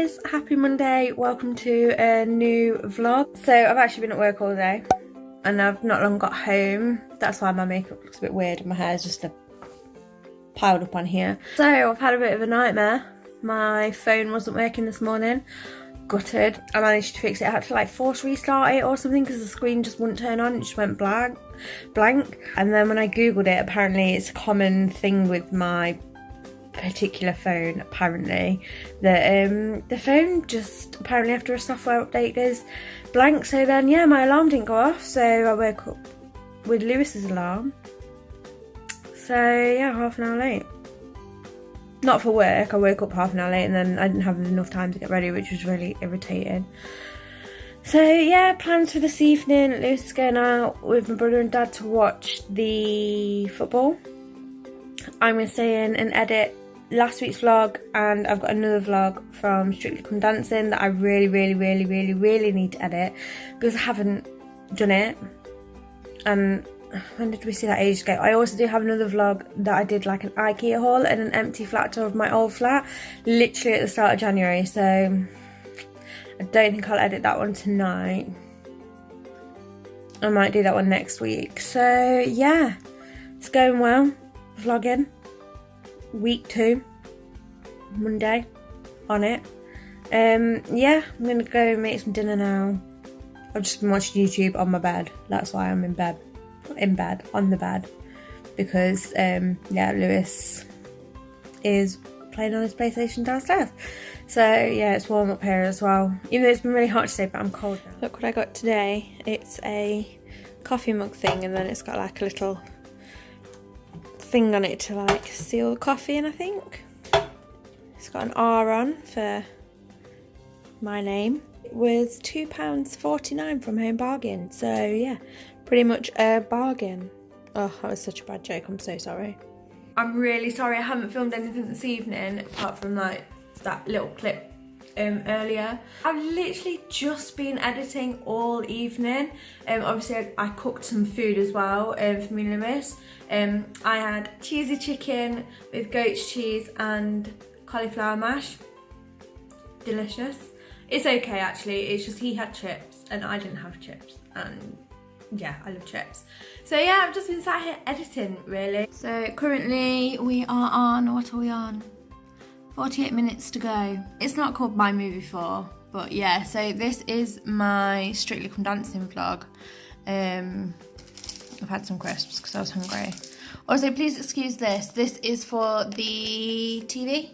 guys, happy Monday, welcome to a new vlog. So I've actually been at work all day and I've not long got home. That's why my makeup looks a bit weird and my hair's just piled up on here. So I've had a bit of a nightmare. My phone wasn't working this morning, gutted. I managed to fix it. I had to like force restart it or something because the screen just wouldn't turn on, it just went blank. And then when I googled it, apparently it's a common thing with my particular phone, apparently, that the phone just apparently after a software update goes blank. So then yeah, my alarm didn't go off, so I woke up with Lewis's alarm. So yeah, half an hour late. Not for work, I woke up half an hour late and then I didn't have enough time to get ready, which was really irritating. So yeah, plans for this evening. Lewis is going out with my brother and dad to watch the football. I'm going to stay in and edit last week's vlog, and I've got another vlog from Strictly Come Dancing that I really need to edit because I haven't done it. And when did we see that? Ages ago. I also do have another vlog that I did like an IKEA haul and an empty flat tour of my old flat, literally at the start of January. So I don't think I'll edit that one tonight. I might do that one next week. So yeah, it's going well. Vlogging. Week 2, Monday, on it. Yeah, I'm gonna go make some dinner now. I've just been watching YouTube on my bed. That's why I'm in bed. On the bed. Because, yeah, Lewis is playing on his PlayStation downstairs. So, yeah, it's warm up here as well. Even though it's been really hot today, but I'm cold now. Look what I got today. It's a coffee mug thing, and then it's got like a little thing on it to like seal the coffee in, I think. It's got an R on for my name. It was £2.49 from Home Bargain, so yeah, pretty much a bargain. Oh, that was such a bad joke, I'm so sorry. I'm really sorry I haven't filmed anything this evening apart from like that little clip earlier. I've literally just been editing all evening. Obviously I cooked some food as well for me and Lewis. I had cheesy chicken with goat's cheese and cauliflower mash. Delicious. It's okay actually, it's just he had chips and I didn't have chips, and yeah, I love chips. So yeah, I've just been sat here editing really. So currently we are on, what are we on? 48 minutes to go. It's not called My Movie 4, but yeah, so this is my Strictly Come Dancing vlog. I've had some crisps because I was hungry. Also, please excuse this. This is for the TV,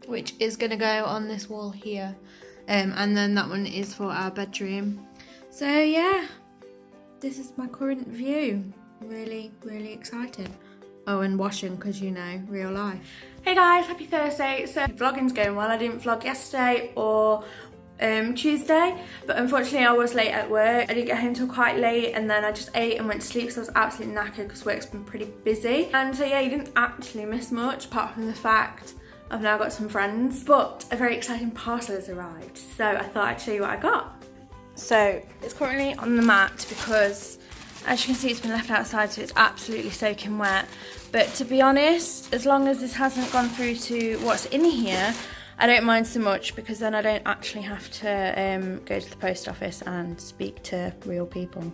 which is going to go on this wall here. And then that one is for our bedroom. So yeah, this is my current view. Really excited. Oh, and washing because, you know, real life. Hey guys, happy Thursday. So vlogging's going well. I didn't vlog yesterday or Tuesday, but unfortunately I was late at work. I didn't get home till quite late, and then I just ate and went to sleep, so I was absolutely knackered because work's been pretty busy. And so yeah, you didn't actually miss much apart from the fact I've now got some friends, but a very exciting parcel has arrived, so I thought I'd show you what I got. So it's currently on the mat because, as you can see, it's been left outside, so it's absolutely soaking wet. But to be honest, as long as this hasn't gone through to what's in here, I don't mind so much, because then I don't actually have to go to the post office and speak to real people.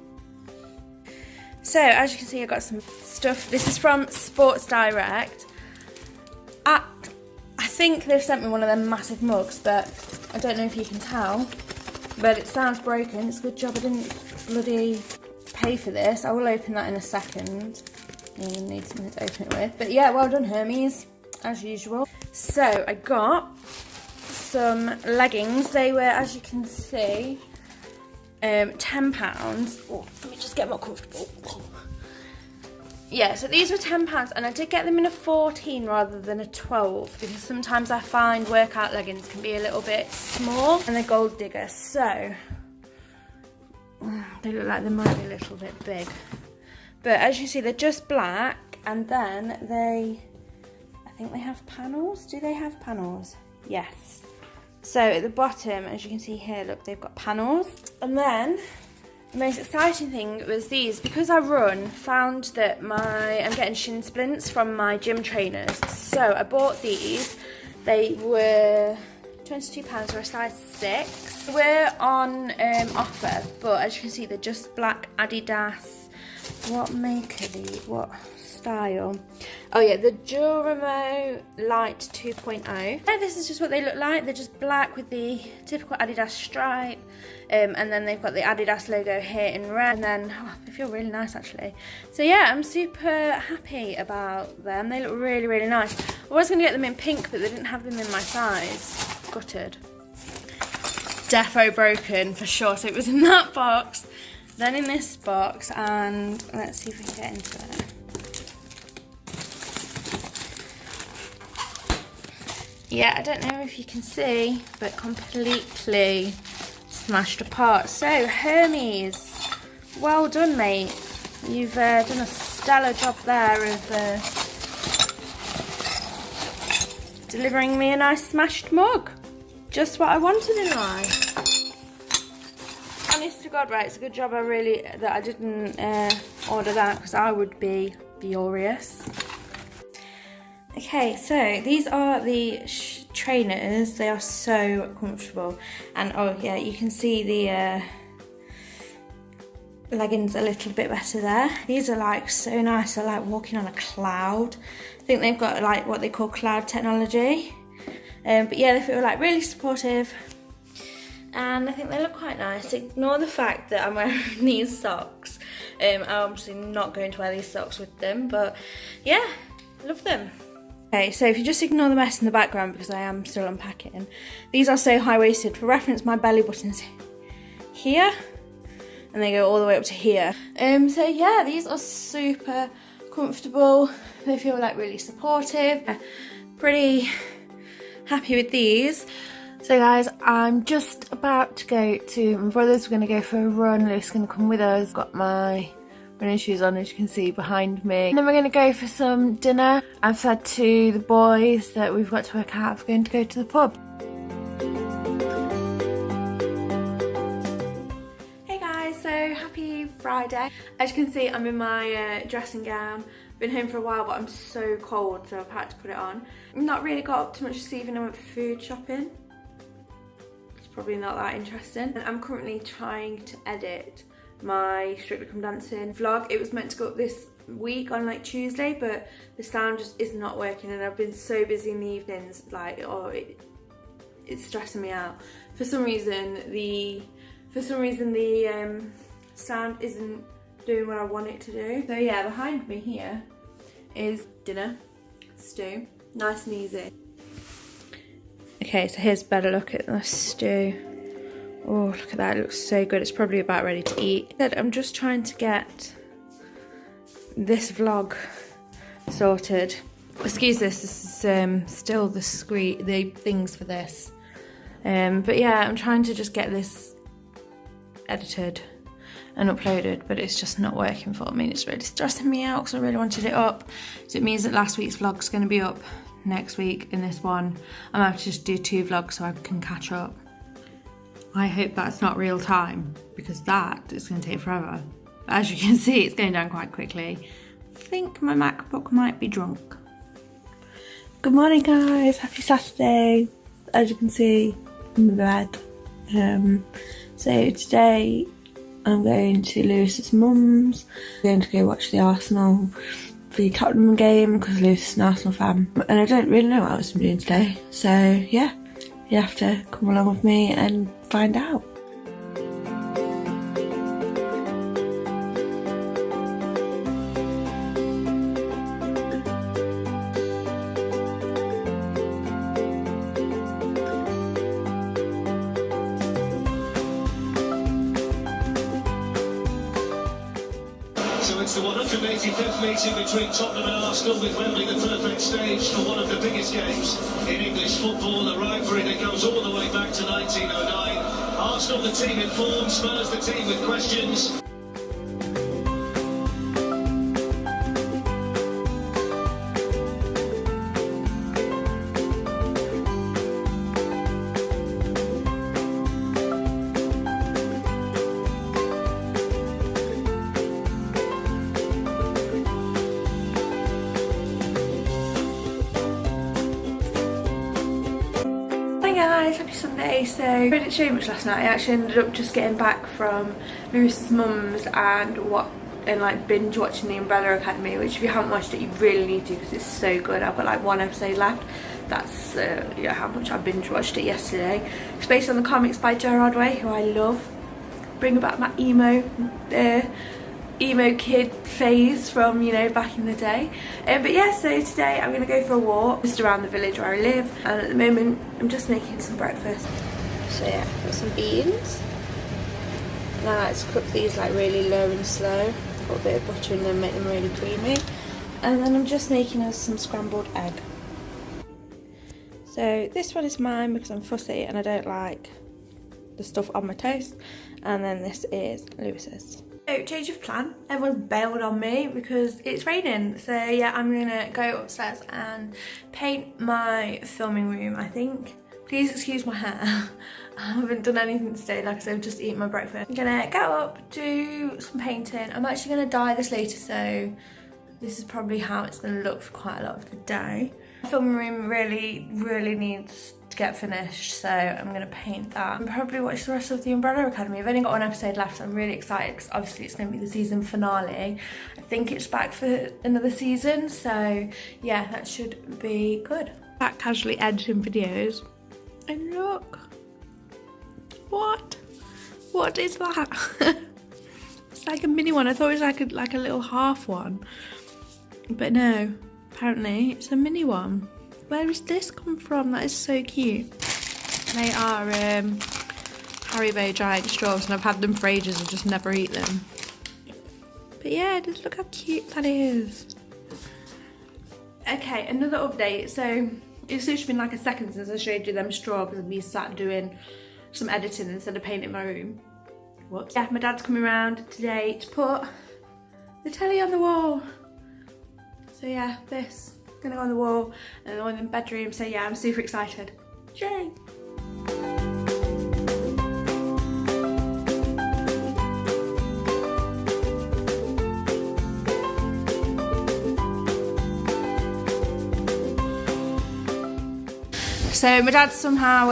So as you can see, I've got some stuff. This is from Sports Direct. I think they've sent me one of them massive mugs, but I don't know if you can tell, but it sounds broken. It's a good job I didn't bloody pay for this. I will open that in a second. You need something to open it with. But yeah, well done Hermes, as usual. So I got some leggings. They were, as you can see, £10. Oh, let me just get more comfortable. Yeah, so these were £10, and I did get them in a 14 rather than a 12, because sometimes I find workout leggings can be a little bit small, and they're gold digger, so they look like they might be a little bit big. But as you see, they're just black, and then I think they have panels. Do they have panels? Yes. So at the bottom, as you can see here, look, they've got panels. And then the most exciting thing was these. Because I run, found that I'm getting shin splints from my gym trainers. So I bought these. They were £22 for a size 6. We're on offer, but as you can see, they're just black Adidas. What make are these? What style? Oh yeah, the Duramo Light 2.0. And this is just what they look like. They're just black with the typical Adidas stripe. And then they've got the Adidas logo here in red. And then, they feel really nice actually. So yeah, I'm super happy about them. They look really, really nice. I was going to get them in pink, but they didn't have them in my size. Gutted. Defo broken for sure. So it was in that box, then in this box, and let's see if we can get into it. Yeah, I don't know if you can see, but completely smashed apart. So Hermes, well done, mate. You've done a stellar job there of delivering me a nice smashed mug. Just what I wanted in life. Honest to God, right, it's a good job that I didn't order that, because I would be furious. Okay, so these are the trainers. They are so comfortable. And oh yeah, you can see the leggings a little bit better there. These are like so nice. They're like walking on a cloud. I think they've got like what they call cloud technology. But yeah, they feel like really supportive, and I think they look quite nice. Ignore the fact that I'm wearing these socks. I'm obviously not going to wear these socks with them, but yeah, love them. Okay, so if you just ignore the mess in the background, because I am still unpacking, these are so high-waisted. For reference, my belly button's here, and they go all the way up to here. So yeah, these are super comfortable. They feel like really supportive. Pretty happy with these. So guys, I'm just about to go to my brother's. We're going to go for a run. Luke's going to come with us. Got my running shoes on, as you can see behind me. And then we're going to go for some dinner. I've said to the boys that we've got to work out if we're going to go to the pub. Hey guys, so happy Friday. As you can see, I'm in my dressing gown. Been home for a while, but I'm so cold, so I've had to put it on. Not really got up too much this evening. I went food shopping. It's probably not that interesting. And I'm currently trying to edit my Strictly Come Dancing vlog. It was meant to go up this week on like Tuesday, but the sound just is not working, and I've been so busy in the evenings, like, oh, it's stressing me out. For some reason the sound isn't doing what I want it to do. So yeah, behind me here is dinner, stew, nice and easy. Okay, so here's a better look at the stew. Oh, look at that, it looks so good. It's probably about ready to eat. I'm just trying to get this vlog sorted. Excuse this is still the things for this. But yeah, I'm trying to just get this edited and uploaded, but it's just not working for me. It's really stressing me out because I really wanted it up. So it means that last week's vlog's going to be up next week, and this one I'm going to have to just do 2 vlogs so I can catch up. I hope that's not real time, because that is going to take forever. But as you can see, it's going down quite quickly. I think my MacBook might be drunk. Good morning guys, happy Saturday. As you can see, I'm in bed. So today I'm going to Lewis's mum's. I'm going to go watch the Arsenal v Tottenham game, because Lewis is an Arsenal fan. And I don't really know what else I'm doing today. So yeah, you have to come along with me and find out. So it's the 185th meeting between Tottenham and Arsenal, with Wembley the perfect stage for one of the biggest games in English football, a rivalry that goes all the way back to 1909. Arsenal the team in form, Spurs the team with questions. guys, happy Sunday. So I didn't show you much last night. I actually ended up just getting back from Lewis's mum's and like binge watching the Umbrella Academy, which if you haven't watched it you really need to because it's so good. I've got like one episode left. That's yeah, how much I binge watched it yesterday. It's based on the comics by Gerard Way, who I love. Bring back my emo kid phase from, you know, back in the day. But yeah, so today I'm gonna go for a walk just around the village where I live, and at the moment I'm just making some breakfast. So yeah, I've got some beans, and I like to cook these like really low and slow, put a bit of butter in them, make them really creamy, and then I'm just making us some scrambled egg. So this one is mine because I'm fussy and I don't like the stuff on my toast, and then this is Lewis's. So change of plan, everyone's bailed on me because it's raining, so yeah, I'm gonna go upstairs and paint my filming room, I think. Please excuse my hair. I haven't done anything today, like I said, I've just eaten my breakfast. I'm gonna get up, do some painting. I'm actually gonna dye this later, so this is probably how it's gonna look for quite a lot of the day. My filming room really needs to get finished, so I'm gonna paint that and probably watch the rest of the Umbrella Academy. I've only got one episode left, so I'm really excited because obviously it's gonna be the season finale. I think it's back for another season, so yeah, that should be good. Back casually editing videos, and look, what is that? It's like a mini one. I thought it was like a little half one, but no, apparently it's a mini one. Where does this come from? That is so cute. They are Haribo giant straws, and I've had them for ages and just never eat them. But yeah, just look how cute that is. Okay, another update. So it's literally been like a second since I showed you them straws because we sat doing some editing instead of painting my room. Whoops. Yeah, my dad's coming around today to put the telly on the wall. So yeah, this. Gonna go on the wall and the one in the bedroom, so yeah, I'm super excited. Yay! So my dad somehow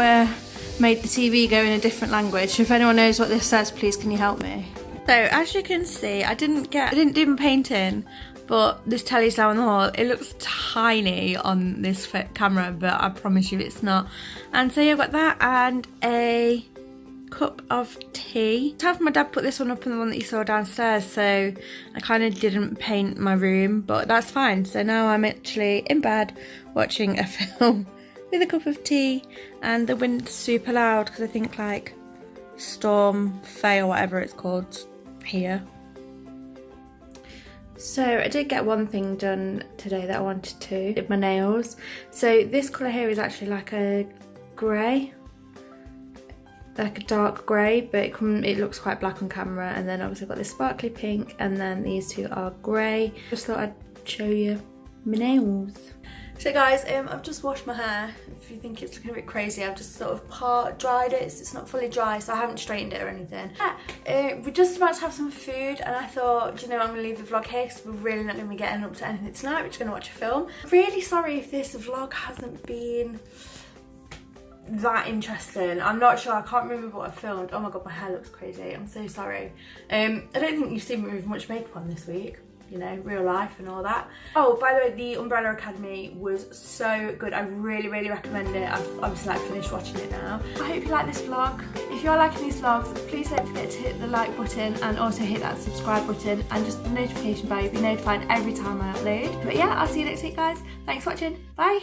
made the TV go in a different language. If anyone knows what this says, please can you help me? So as you can see, I didn't do my painting, but this telly's now on the wall. It looks tiny on this camera, but I promise you it's not. And so yeah, I've got that and a cup of tea. I have my dad put this one up on the one that you saw downstairs, so I kind of didn't paint my room, but that's fine. So now I'm actually in bed watching a film with a cup of tea, and the wind's super loud because I think like Storm Faye or whatever it's called here. So I did get one thing done today that I wanted to, did my nails. So this colour here is actually like a grey, like a dark grey, but it looks quite black on camera. And then obviously I've got this sparkly pink, and then these two are grey. Just thought I'd show you my nails. So guys, I've just washed my hair. If you think it's looking a bit crazy, I've just sort of dried it. It's not fully dry, so I haven't straightened it or anything. Yeah, we're just about to have some food, and I thought, do you know, I'm gonna leave the vlog here because we're really not gonna be getting up to anything tonight. We're just gonna watch a film. Really sorry if this vlog hasn't been that interesting. I'm not sure, I can't remember what I filmed. Oh my god, my hair looks crazy. I'm so sorry. I don't think you've seen me with much makeup on this week. You know, real life and all that. Oh, by the way, the Umbrella Academy was so good. I really recommend it. I've obviously like finished watching it now. I hope you like this vlog. If you're liking these vlogs, please don't forget to hit the like button and also hit that subscribe button and just the notification bell. You'll be notified every time I upload. But yeah, I'll see you next week, guys. Thanks for watching. Bye.